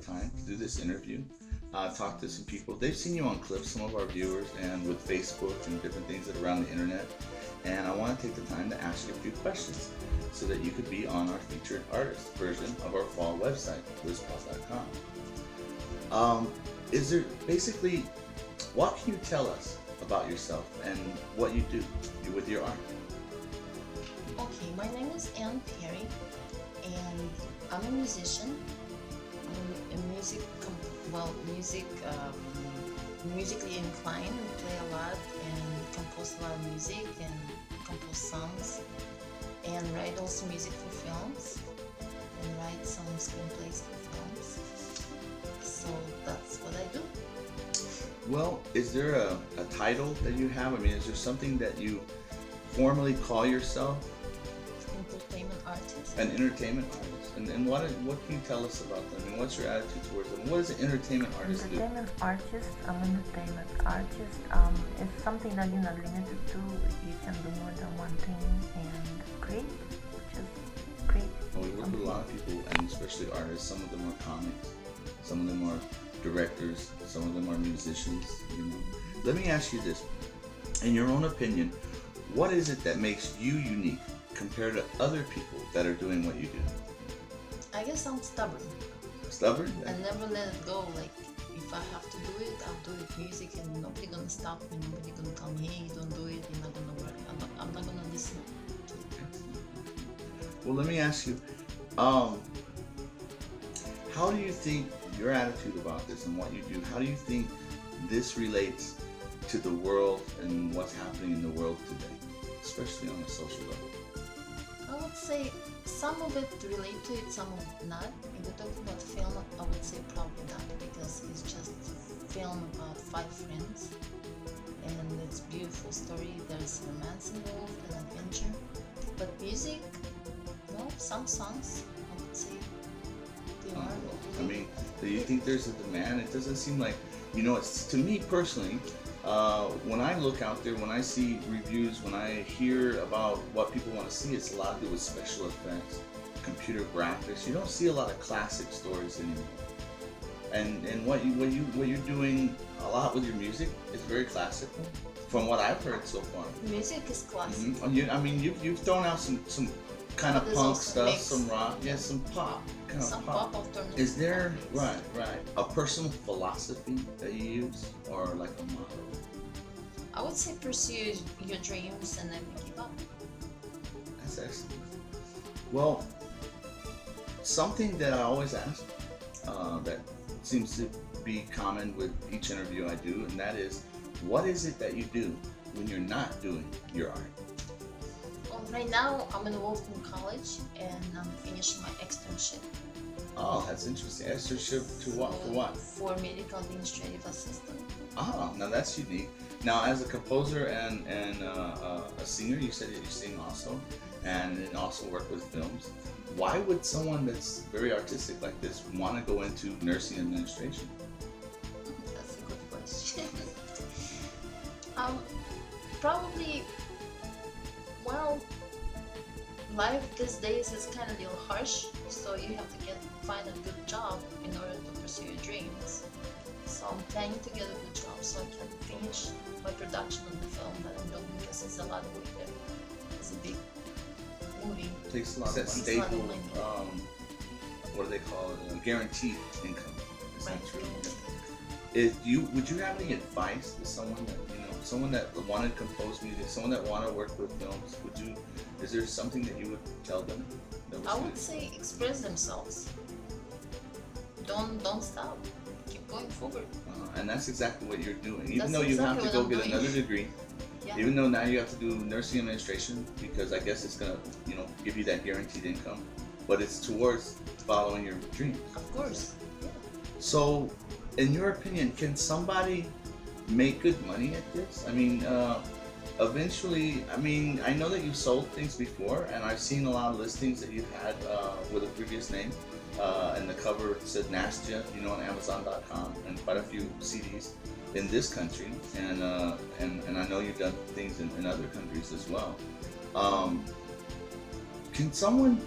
time to do this interview, talk to some people. They've seen you on clips, some of our viewers, and with Facebook and different things that are around the internet. And I want to take the time to ask you a few questions so that you could be on our featured artist version of our fall website, lizpaul.com. Is there basically, what can you tell us about yourself and what you do with your art? Okay, my name is Ann Perry, and I'm a musician. I'm a musically inclined, and play a lot and compose a lot of music and compose songs and write also music for films and write some screenplays for films. So that's what I do. Well, is there a title that you have? I mean, is there something that you formally call yourself? Entertainment artist. An entertainment artist. And what can you tell us about them? I mean, what's your attitude towards them? What does an entertainment artist do? Entertainment artist, an entertainment artist, it's something that you're not limited to. You can do more than one thing and create, just create. Well, we work with a lot of people, and especially artists. Some of them are comics, some of them are directors, some of them are musicians. You know. Let me ask you this: in your own opinion, what is it that makes you unique compared to other people that are doing what you do? I guess I'm stubborn. Stubborn? I never let it go. Like, if I have to do it, I'll do it. Music, and nobody gonna stop me. Nobody gonna tell me, hey, don't do it. It's not gonna work. I'm not gonna listen. Well, let me ask you, how do you think your attitude about this and what you do, how do you think this relates to the world and what's happening in the world today, especially on a social level? I would say some of it relate to it, some of it not. If we're talking about film, I would say probably not, because it's just film about 5 friends, and it's a beautiful story. There's romance involved and adventure. But music, no, some songs, I would say they are. I mean, do you think there's a demand? It doesn't seem like, you know, it's, to me personally, when I look out there, when I see reviews, when I hear about what people want to see, it's a lot to do with special effects, computer graphics. You don't see a lot of classic stories anymore. And what you're doing a lot with your music is very classical, from what I've heard so far. Music is classic. Mm-hmm. I mean, you've thrown out some kind of punk stuff, mix. Some rock, yeah, some pop. Some pop alternative. Is there, right, a personal philosophy that you use, or like a motto? I would say pursue your dreams and never give up. That's excellent. Well, something that I always ask, that seems to be common with each interview I do, and that is, what is it that you do when you're not doing your art? Well, right now I'm enrolled in college and I'm finishing my externship. Oh, that's interesting. Externship to what? For what? For medical administrative assistant. Oh, now that's unique. Now, as a composer and a singer, you said that you sing also, and also work with films. Why would someone that's very artistic like this want to go into nursing administration? That's a good question. Probably, well, life these days is kind of a little harsh, so you have to find a good job in order to pursue your dreams. So I'm planning to get a good job so I can finish my production of the film that I'm doing, because it's a lot of work there. It's a big movie. Takes a lot of stable, what do they call it? Guaranteed income. Essentially. Right. Would you have any advice to someone that, you know, someone that wanted to compose music, someone that wanted to work with films? Is there something that you would tell them? I would say express themselves. Don't stop. Keep going forward. And that's exactly what you're doing. Even That's though you exactly have to go get doing. another degree, Yeah. even though now you have to do nursing administration, because I guess it's gonna, you know, give you that guaranteed income, but it's towards following your dreams. Of course. Yeah. So, in your opinion, can somebody make good money at this? I mean, eventually, I mean, I know that you've sold things before, and I've seen a lot of listings that you've had with a previous name, and the cover said Nastya, you know, on Amazon.com, and quite a few CDs in this country, and I know you've done things in other countries as well. Can someone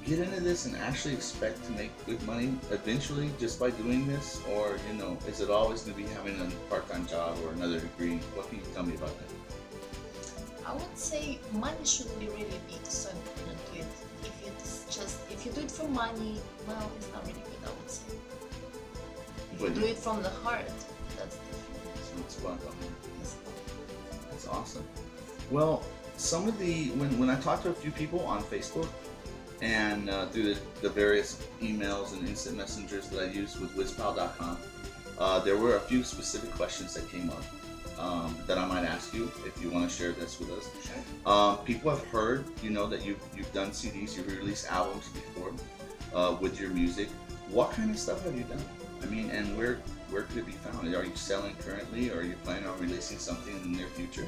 get into this and actually expect to make good money eventually just by doing this, or is it always going to be having a part-time job or another degree? What can you tell me about that? I would say money shouldn't be really big, so important to it. If you do it for money, well, it's not really good, I would say. If you do it from the heart, that's different. So it's about the heart. Yes. That's awesome. Well, some of when I talked to a few people on Facebook and through the various emails and instant messengers that I use with whizpal.com, there were a few specific questions that came up that I might ask you if you want to share this with us. Sure. People have heard, that you've done CDs, you've released albums before with your music. What kind of stuff have you done? I mean, and where could it be found? Are you selling currently, or are you planning on releasing something in the near future?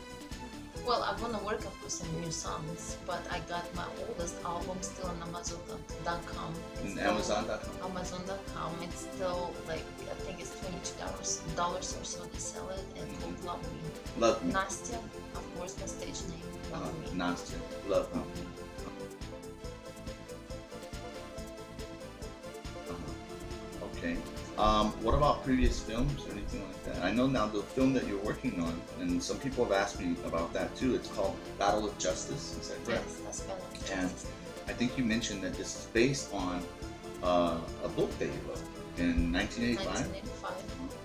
Well, I want to work, of course, on new songs, but I got my oldest album still on Amazon.com. Amazon.com? Amazon.com. It's still like, I think it's $22 or so they sell it, and called Love Me. Love Me. Nastya, of course, my stage name. Love Me. Nastya, Love Me. Okay. What about previous films or anything like that? I know now the film that you're working on, and some people have asked me about that too. It's called Battle of Justice. Is that correct? Yes, that's Battle of Justice. And I think you mentioned that this is based on a book that you wrote in 1985. 1985.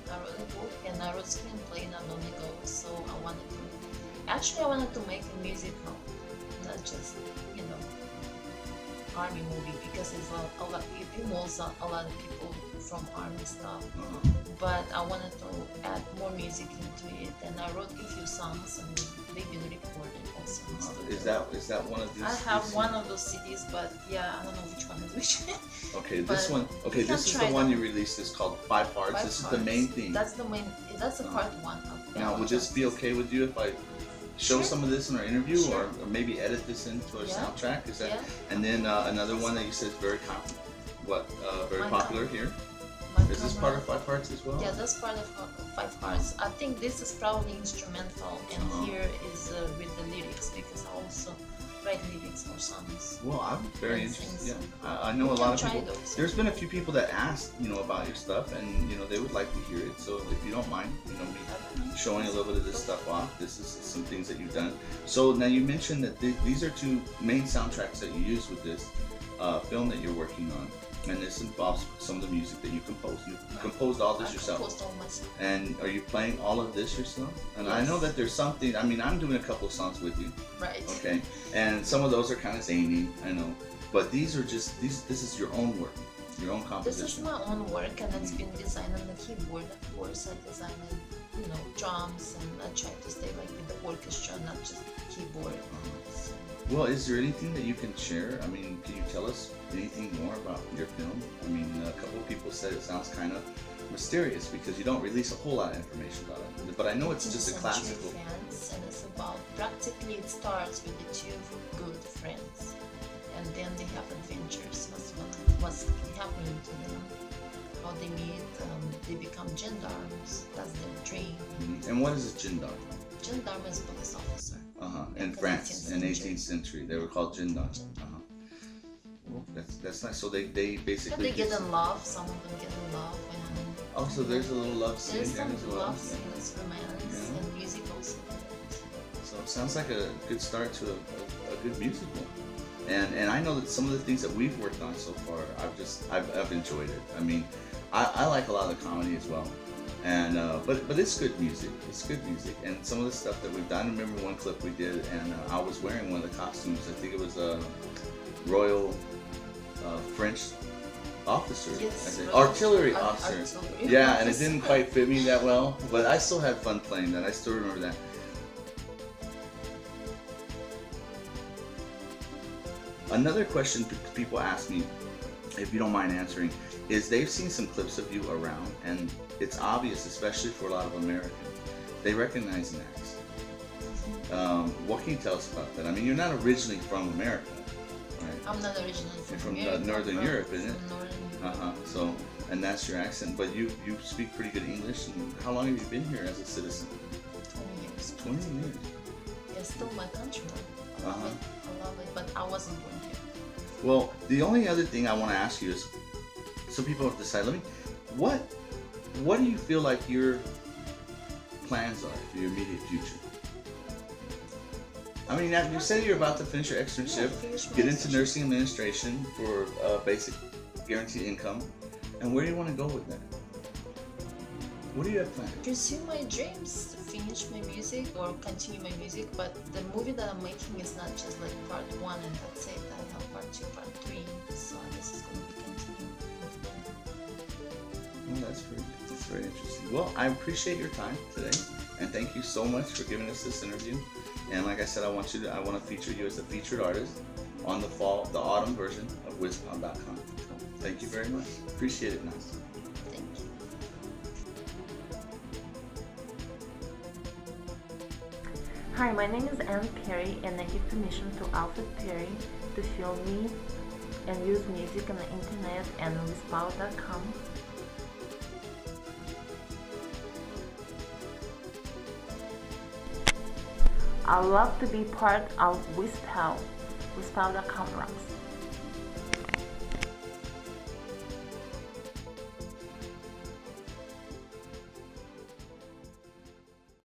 I wrote a book and I wrote screenplay not long ago. So I wanted to make a musical, not just army movie, because it's it involves a lot of people from army stuff. But I wanted to add more music into it, and I wrote a few songs, and they've been recorded also. Is that one of these? I have one of those CDs, but yeah, I don't know which one is which. Okay, this one. Okay, this is the one you released. It's called Five Parts. This is the main theme. That's the main. That's the part one of. Now, would this be okay with you if I show some of this in our interview, or maybe edit this into our soundtrack? Is that? Yeah. And then another one that you said is very popular here. Is this part of Five Parts as well? Yeah, that's part of Five Parts. I think this is probably instrumental, and here is with the lyrics, because I also write lyrics for songs. Well, I'm very interested. Yeah, I know a lot of people. There's been a few people that asked, about your stuff, and they would like to hear it. So if you don't mind, me showing a little bit of this stuff off. This is some things that you've done. So now you mentioned that these are two main soundtracks that you use with this film that you're working on. And this involves some of the music that you composed. You composed all this yourself. Composed all myself. And are you playing all of this yourself? And yes. I know that there's something. I mean, I'm doing a couple of songs with you. Right. Okay. And some of those are kind of zany, I know. But these are just This is your own work, your own composition. This is my own work, and it's been designed on the keyboard. Of course, I designed drums, and I tried to stay like with the orchestra, not just keyboard. So. Well, is there anything that you can share? I mean, can you tell us anything more about your film? I mean, a couple of people said it sounds kind of mysterious because you don't release a whole lot of information about it. But I know it's just a classical. Fans, and it's about, practically it starts with the two good friends, and then they have adventures. What's happening to them, how they meet, they become gendarmes. That's their dream. And what is a gendarme? Gendarme is a police officer. In France, in 18th century, they were called gendarmes. Well, that's nice. So they basically. But they get in love. Some of them get in love, and. Also, there's a little love scene there as well. Love scene, it's romance and music also. So it sounds like a good start to a good musical. And I know that some of the things that we've worked on so far, I've enjoyed it. I mean, I like a lot of the comedy as well. And but it's good music. It's good music, and some of the stuff that we've done. I remember one clip we did, and I was wearing one of the costumes. I think it was a royal French officer, artillery officer. Yeah, and it didn't quite fit me that well, but I still had fun playing that. I still remember that. Another question people ask me, if you don't mind answering, is they've seen some clips of you around, and it's obvious, especially for a lot of Americans, they recognize an accent. What can you tell us about that? I mean, you're not originally from America, right? I'm not originally from America. From Northern Europe, isn't it? Northern Europe. So, and that's your accent, but you speak pretty good English. And how long have you been here as a citizen? 20 years. 20 years. It's still my country. I love it, but I wasn't born here. Well, the only other thing I want to ask you is, so people have to decide. What what do you feel like your plans are for your immediate future? I mean, you said you're about to finish your externship, get into nursing administration for basic guaranteed income, and where do you want to go with that? What do you have planned? Pursue my dreams, finish my music or continue my music, but the movie that I'm making is not just like part 1 and that's it. I have part 2, part 3, so this is going to be continuing. Well, that's very interesting. Well, I appreciate your time today, and thank you so much for giving us this interview. And like I said, I want to feature you as a featured artist on the autumn version of WizPound.com. Thank you very much. Appreciate it, Nas. Thank you. Hi, my name is Anne Perry, and I give permission to Alfred Perry to film me and use music on the internet and WizPound.com. I love to be part of WizPound. WizPound.com rocks.